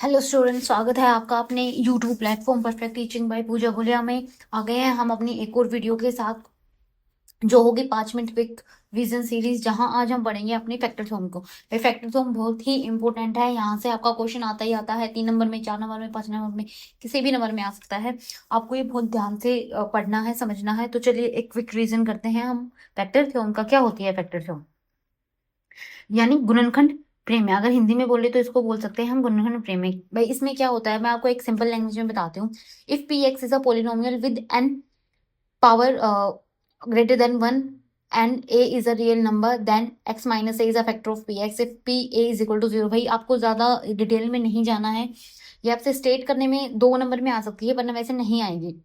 Hello student, स्वागत है आपका अपने YouTube platform perfect teaching by Pooja Gulia में। आ गए हैं हम अपनी एक और वीडियो के साथ, जो होगी 5 मिनट विद विजन सीरीज, जहां आज हम पढ़ेंगे अपनी फैक्टर थ्योरम को। भाई फैक्टर थ्योरम बहुत ही इंपॉर्टेंट है। यहाँ से आपका क्वेश्चन आता ही आता है, 3 नंबर में, 4 नंबर में, 5 नंबर में, किसी भी नंबर में आ सकता है। आपको ये बहुत ध्यान से पढ़ना है, समझना है। तो चलिए एक क्विक रिविजन करते हैं हम। फैक्टर थ्योरम का क्या होती है फैक्टर थ्योरम? यानी गुणनखंड प्रमेय। अगर हिंदी में बोले तो इसको बोल सकते हैं हम गुणनखंड प्रमेय। भाई इसमें क्या होता है, मैं आपको एक सिंपल लैंग्वेज में बताती हूँ। If P X is a polynomial with N power greater than 1 and A is a real number, then X minus A is a factor of P X if P A is equal to 0। भाई आपको ज्यादा detail में नहीं जाना है। ये आपसे state करने में 2 नंबर में आ सकती है, वरना वैसे नहीं आएगी।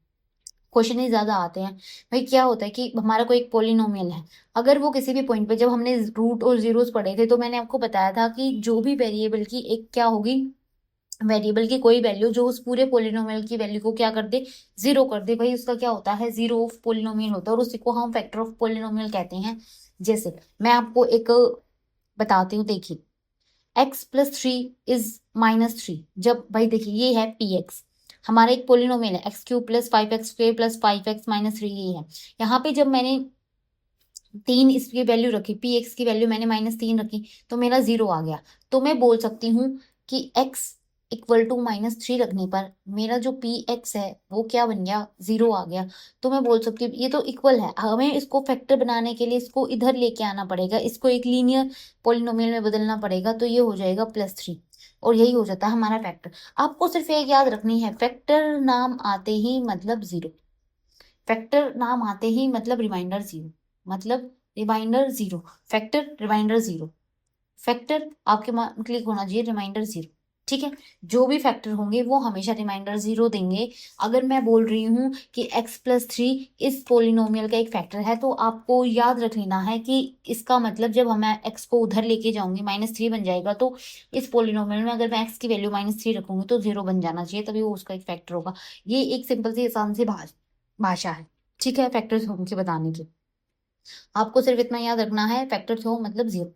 क्वेश्चन ही ज्यादा आते हैं। भाई क्या होता है कि हमारा कोई एक पोलिनोमियल है। अगर वो किसी भी पॉइंट पे, जब हमने रूट और जीरोस पढ़े थे, तो मैंने आपको बताया था कि जो भी वेरिएबल की एक क्या होगी, वेरिएबल की कोई वैल्यू जो उस पूरे पोलिनोमियल की वैल्यू को क्या कर दे, जीरो कर दे, भाई उसका क्या होता है, जीरो ऑफ पोलिनोमियल होता है, और उसी को हम फैक्टर ऑफ पोलिनोमियल कहते हैं। जैसे मैं आपको एक बताती हूँ, देखिए x+3 इज -3। जब भाई देखिए ये है पी एक्स, हमारा एक पोलिनोमियल है, x³ + 5x² + 5x - 3, ये है। यहाँ पे जब मैंने 3 इसकी वैल्यू रखी, पी एक्स की वैल्यू मैंने -3 रखी, तो मेरा 0 आ गया। तो मैं बोल सकती हूँ कि x इक्वल टू -3 रखने पर मेरा जो पी एक्स है वो क्या बन गया, 0 आ गया। तो मैं बोल सकती हूँ ये तो इक्वल है, हमें इसको फैक्टर बनाने के लिए इसको इधर लेके आना पड़ेगा, इसको एक लीनियर पोलिनोमियल में बदलना पड़ेगा, तो ये हो जाएगा +3, और यही हो जाता है हमारा फैक्टर। आपको सिर्फ एक याद रखनी है, फैक्टर नाम आते ही मतलब 0, फैक्टर नाम आते ही मतलब रिमाइंडर 0, मतलब रिमाइंडर 0, फैक्टर रिमाइंडर 0, फैक्टर आपके क्लिक होना चाहिए रिमाइंडर 0। ठीक है, जो भी फैक्टर होंगे वो हमेशा रिमाइंडर 0 देंगे। अगर मैं बोल रही हूँ कि x+3 इस पोलिनोमियल का एक फैक्टर है, तो आपको याद रख लेना है कि इसका मतलब जब हम x को उधर लेके जाऊंगी, -3 बन जाएगा, तो इस पोलिनोमियल में अगर मैं x की वैल्यू -3 रखूंगी तो 0 बन जाना चाहिए, तभी वो उसका एक फैक्टर होगा। ये एक सिंपल सी आसान सी भाषा है, ठीक है, फैक्टर थ्योरम के बताने की। आपको सिर्फ इतना याद रखना है, फैक्टर थ्योरम मतलब 0।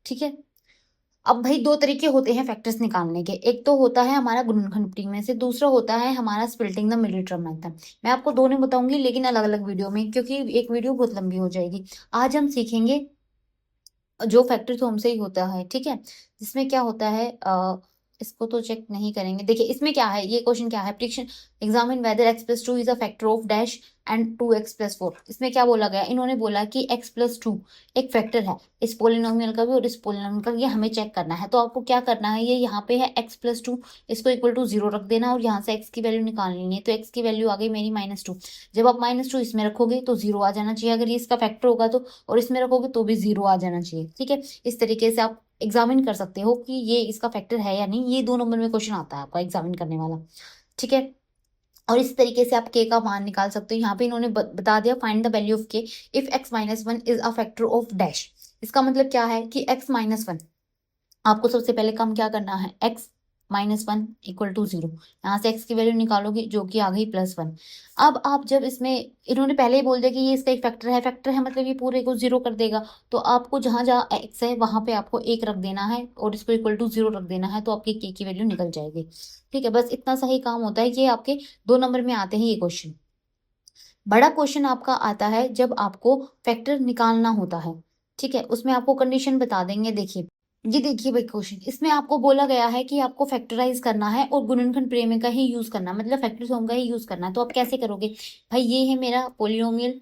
ठीक है, अब भाई दो तरीके होते हैं फैक्टर्स निकालने के। एक तो होता है हमारा गुणनखंड प्रमेय से, दूसरा होता है हमारा splitting the middle term method. मैं आपको दोनों बताऊंगी, लेकिन अलग अलग वीडियो में, क्योंकि एक वीडियो बहुत लंबी हो जाएगी। आज हम सीखेंगे जो फैक्टर थ्योरम से ही होता है, ठीक है, जिसमें क्या होता है, इसको तो चेक नहीं करेंगे। देखिए इसमें क्या है, ये क्वेश्चन क्या है, prediction examine whether x+2 is a factor of dash and 2x+4। इसमें क्या बोला गया, इन्होंने बोला कि x+2 एक फैक्टर है इस पोलिनोमियल का भी और इस पोलिनोमियल का, ये हमें चेक करना है। तो आपको क्या करना है, ये यहाँ पे है x+2, इसको इक्वल टू 0 रख देना, और यहाँ से x की वैल्यू निकाल लेनी है। तो x की वैल्यू आ गई मेरी -2। जब आप -2 इसमें रखोगे तो 0 आ जाना चाहिए, अगर ये इसका फैक्टर होगा तो, और इसमें रखोगे तो भी 0 आ जाना चाहिए। ठीक है, इस तरीके से आप एग्जामिन कर सकते हो कि ये इसका फैक्टर है या नहीं। ये 2 नंबर में क्वेश्चन आता है आपका एग्जामिन करने वाला, ठीक है। और इस तरीके से आप के का मान निकाल सकते हो। यहाँ पे इन्होंने बता दिया, फाइंड द वैल्यू ऑफ के if x-1 is a factor of dash. इसका मतलब क्या है कि x-1, आपको सबसे पहले कम क्या करना है, x-1 इक्वल टू 0। यहाँ से x की वैल्यू निकालोगे जो कि आ गई +1। अब आप जब इसमें, इन्होंने पहले ही बोल दिया कि ये इसका एक फैक्टर है, फैक्टर है मतलब ये पूरे को 0 कर देगा। तो आपको जहां जहां x है वहां पे आपको 1 रख देना है, और इसको इक्वल टू 0 रख देना है, तो आपकी k की वैल्यू निकल जाएगी। ठीक है, बस इतना सा ही काम होता है। ये आपके 2 नंबर में आते हैं ये क्वेश्चन। बड़ा क्वेश्चन आपका आता है जब आपको फैक्टर निकालना होता है, ठीक है, उसमें आपको कंडीशन बता देंगे। देखिए ये देखिए भाई क्वेश्चन, इसमें आपको बोला गया है कि आपको फैक्टराइज करना है और गुणनखंड प्रमेय का ही यूज करना है, मतलब फैक्टर फॉर्म का ही यूज करना है। तो आप कैसे करोगे, भाई ये है मेरा पोलिनोमियल,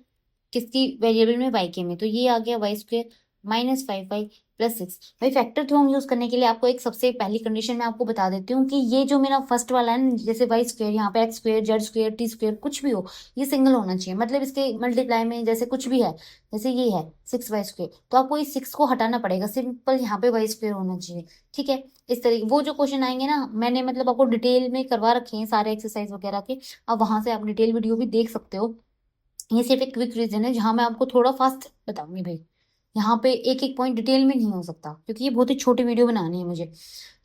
किसकी वेरिएबल में, वाई के में, तो ये आ गया y² -5y + 6। भाई फैक्टर थ्योरम यूज करने के लिए आपको एक सबसे पहली कंडीशन मैं आपको बता देती हूँ कि ये जो मेरा फर्स्ट वाला है ना, जैसे y², यहाँ पे x² z² t² कुछ भी हो, ये सिंगल होना चाहिए। मतलब इसके मल्टीप्लाई में जैसे कुछ भी है, जैसे ये है 6y², तो आपको इस 6 को हटाना पड़ेगा, सिंपल यहाँ पे y² होना चाहिए। ठीक है, इस तरीके वो जो क्वेश्चन आएंगे ना, मैंने मतलब आपको डिटेल में करवा रखे हैं सारे एक्सरसाइज वगैरह के, अब वहां से आप डिटेल वीडियो भी देख सकते हो। ये सिर्फ एक क्विक रीजन है जहां मैं आपको थोड़ा फास्ट बताऊंगी भाई। यहाँ पे एक एक पॉइंट डिटेल में नहीं हो सकता, क्योंकि ये बहुत ही छोटी वीडियो बनानी है मुझे।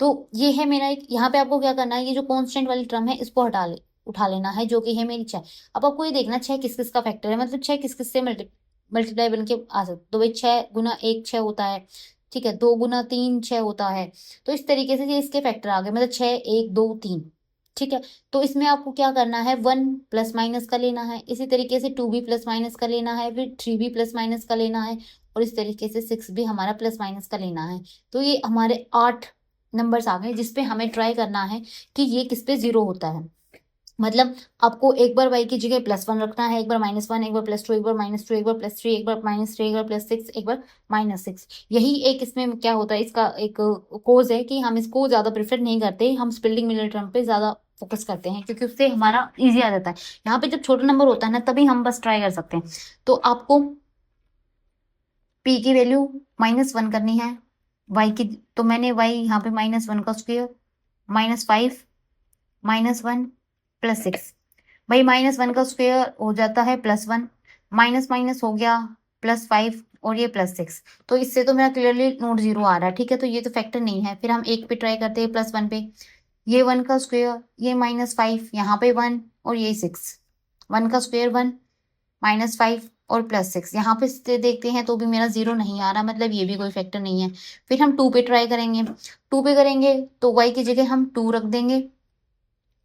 तो ये है मेरा एक, यहाँ पे आपको क्या करना है, ये जो कांस्टेंट वाली टर्म है इसको उठा लेना है, जो कि है मेरी 6। अब आपको ये देखना 6 किस किस का फैक्टर है, मतलब 6 किस किस से मल्टीप्लाई बन के आ सकते। तो भाई 6 × 1 6 होता है, ठीक है, 2 गुना 3 6 होता है। तो इस तरीके से ये इसके फैक्टर आ गए, मतलब 6 1 2 3, ठीक है। तो इसमें आपको क्या करना है, 1 प्लस माइनस का लेना है, इसी तरीके से 2 भी प्लस माइनस का लेना है, फिर 3 भी प्लस माइनस का लेना है, और इस तरीके से 6 भी हमारा प्लस माइनस का लेना है। तो ये हमारे 8 नंबर्स आ गए जिसपे हमें ट्राई करना है कि ये किस पे 0 होता है। मतलब आपको एक बार y की जगह +1 रखना है, एक बार -1, एक बार +2, एक बार -2, एक बार +3, एक बार -3, एक बार +6, एक बार -6। यही एक इसमें क्या होता है, इसका एक कोज है कि हम इसको ज्यादा प्रेफर नहीं करते, हम स्प्लिटिंग मिडिल टर्म पे ज्यादा फोकस करते हैं क्योंकि उससे हमारा इजी आ जाता है। यहाँ पे जब छोटा नंबर होता है ना तभी हम बस ट्राई कर सकते हैं। तो आपको p की वैल्यू -1 करनी है, y की, तो मैंने y यहाँ पे -1 का स्क्वायर, -5 -1 +6, भाई -1 का स्क्वायर हो जाता है +1, माइनस माइनस हो गया +5 और ये +6। तो इससे तो मेरा क्लियरली नोट 0 आ रहा है, ठीक है। तो ये तो फैक्टर नहीं है। फिर हम 1 पे ट्राई करते हैं, +1 पे, ये 1 का स्क्वायर, ये -5, यहाँ पे 1 और ये 6, 1 का स्क्वायर 1, -5 और +6, यहाँ पे से देखते हैं तो भी मेरा 0 नहीं आ रहा, मतलब ये भी कोई फैक्टर नहीं है। फिर हम 2 पे ट्राई करेंगे, 2 पे करेंगे तो y की जगह हम 2 रख देंगे,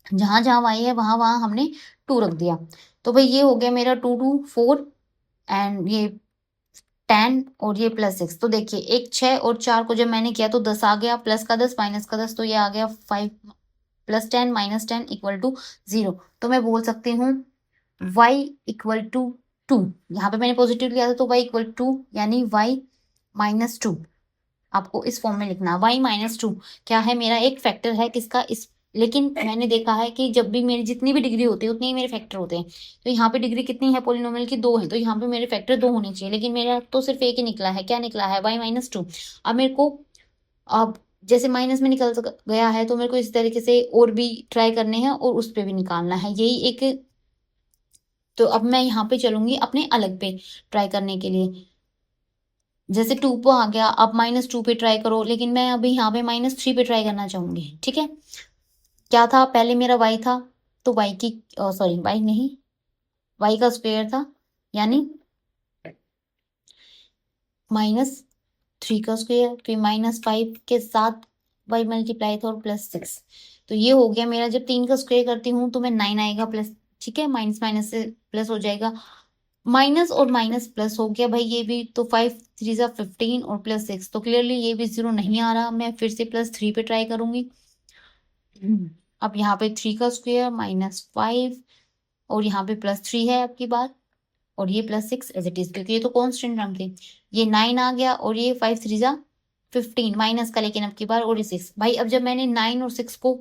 जहां जहां y है वहां वहां हमने 2 रख दिया। तो भाई ये हो गया मेरा 2 2 4 एंड ये 10 और ये +6। तो देखिए 1 6 और 4 को जब मैंने किया तो 10 आ गया, प्लस का 10 माइनस का 10, तो ये आ गया 5 +10 -10 = 0। तो मैं बोल सकती हूँ y = 2। यहाँ पे मैंने पॉजिटिव लिया था तो y = 2, यानी y -2 आपको इस फॉर्म में लिखना है। y -2 क्या है, मेरा एक फैक्टर है किसका, इस, लेकिन मैंने देखा है कि जब भी मेरी जितनी भी डिग्री होती है उतने ही मेरे फैक्टर होते हैं। तो यहाँ पे डिग्री कितनी है पॉलिनोमियल की, 2 है, तो यहाँ पे मेरे फैक्टर 2 होने चाहिए, लेकिन मेरा तो सिर्फ एक ही निकला है। क्या निकला है, y -2। अब मेरे को, अब जैसे माइनस में निकल गया है तो मेरे को इस तरीके से और भी ट्राई करने हैं और उस पर भी निकालना है, यही एक। तो अब मैं यहाँ पे चलूंगी अपने अलग पे ट्राई करने के लिए। जैसे 2 पे आ गया, अब -2 पे ट्राई करो, लेकिन मैं अभी यहाँ पे -3 पे ट्राई करना चाहूंगी, ठीक है। क्या था, पहले मेरा y था, तो y की, सॉरी y नहीं, y का स्क्वायर था, यानी -3 का स्क्वायर, फिर -5 के साथ y मल्टीप्लाई था और +6। तो ये हो गया मेरा, जब 3 का स्क्वायर करती हूँ तो मैं 9 आएगा प्लस, ठीक है, माइनस माइनस से प्लस हो जाएगा, माइनस और माइनस प्लस हो गया भाई, ये भी तो 5 3 15 और +6, तो क्लियरली ये भी 0 नहीं आ रहा। मैं फिर से +3 पे ट्राई करूंगी। अब यहाँ पे 3 का स्क्वायर -5 और यहाँ पे +3 है आपकी बात, और ये +6 एज इट इज, क्योंकि ये तो कांस्टेंट टर्म थे। ये 9 आ गया और ये 5 3 15 माइनस का, लेकिन अब की बार, और ये 6। भाई अब जब मैंने 9 और 6 को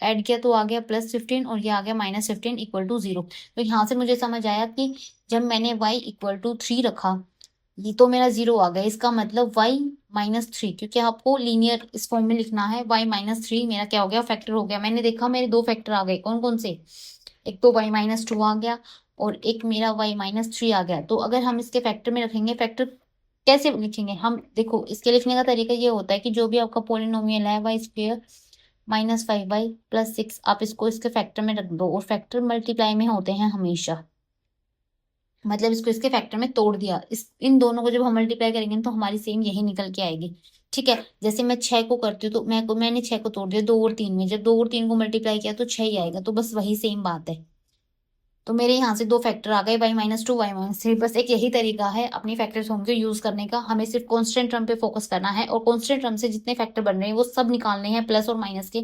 ऐड किया तो आ गया +15 और ये आ गया -15 = 0। तो यहाँ से मुझे समझ आया कि जब मैंने y = 3 रखा, ये तो मेरा 0 आ गया, इसका मतलब y -3, क्योंकि आपको लीनियर इस फॉर्म में लिखना है। y -3 मेरा क्या हो गया, फैक्टर हो गया। मैंने देखा मेरे 2 फैक्टर आ गए, कौन कौन से, एक तो y -2 आ गया और एक मेरा y -3 आ गया। तो अगर हम इसके फैक्टर में रखेंगे, फैक्टर कैसे लिखेंगे हम, देखो इसके लिखने का तरीका ये होता है कि जो भी आपका पोलिनोमियल है y² -5y +6, आप इसको इसके फैक्टर में रख दो, और फैक्टर मल्टीप्लाई में होते हैं हमेशा, मतलब इसको इसके फैक्टर में तोड़ दिया। इस इन दोनों को जब हम मल्टीप्लाई करेंगे तो हमारी सेम यही निकल के आएगी, ठीक है। जैसे मैं 6 को करती हूँ तो मैंने 6 को तोड़ दिया 2 और 3 में, जब 2 और 3 को मल्टीप्लाई किया तो 6 ही आएगा, तो बस वही सेम बात है। तो मेरे यहाँ से 2 फैक्टर आ गए, y -2 y -3। बस एक यही तरीका है अपनी फैक्टर्स होम के यूज करने का, हमें सिर्फ कांस्टेंट टर्म पे फोकस करना है, और कांस्टेंट टर्म से जितने फैक्टर बन रहे हैं वो सब निकालने हैं, प्लस और माइनस के।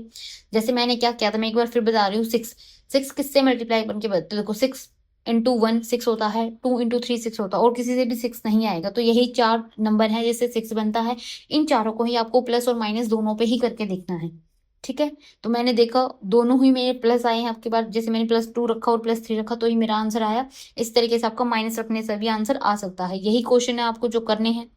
जैसे मैंने क्या किया था, मैं एक बार फिर बता रही हूँ, 6 किससे मल्टीप्लाई बन के बनते, देखो 6 × 1 6 होता है, 2 × 3 6 होता है, और किसी से भी 6 नहीं आएगा। तो यही 4 नंबर है जिससे 6 बनता है, इन चारों को ही आपको प्लस और माइनस दोनों पे ही करके देखना है, ठीक है। तो मैंने देखा दोनों ही मेरे प्लस आए हैं आपके पास, जैसे मैंने +2 रखा और +3 रखा तो ही मेरा आंसर आया। इस तरीके से आपका माइनस रखने से भी आंसर आ सकता है। यही क्वेश्चन है आपको जो करने हैं।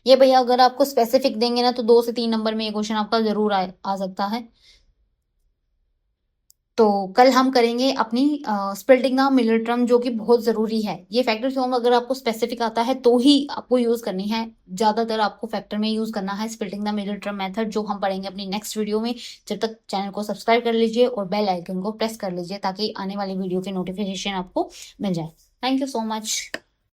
ये भैया अगर आपको स्पेसिफिक देंगे ना तो 2 से 3 नंबर में ये क्वेश्चन आपका जरूर आ सकता है। तो कल हम करेंगे अपनी स्प्लिटिंग द मिडिल टर्म, जो कि बहुत जरूरी है। ये फैक्टर फॉर्म अगर आपको स्पेसिफिक आता है तो ही आपको यूज करनी है, ज्यादातर आपको फैक्टर में यूज करना है splitting the middle term method, जो हम पढ़ेंगे अपनी नेक्स्ट वीडियो में। जब तक चैनल को सब्सक्राइब कर लीजिए और बेल आइकन को प्रेस कर लीजिए ताकि आने वाली वीडियो के नोटिफिकेशन आपको मिल जाए। Thank you so much.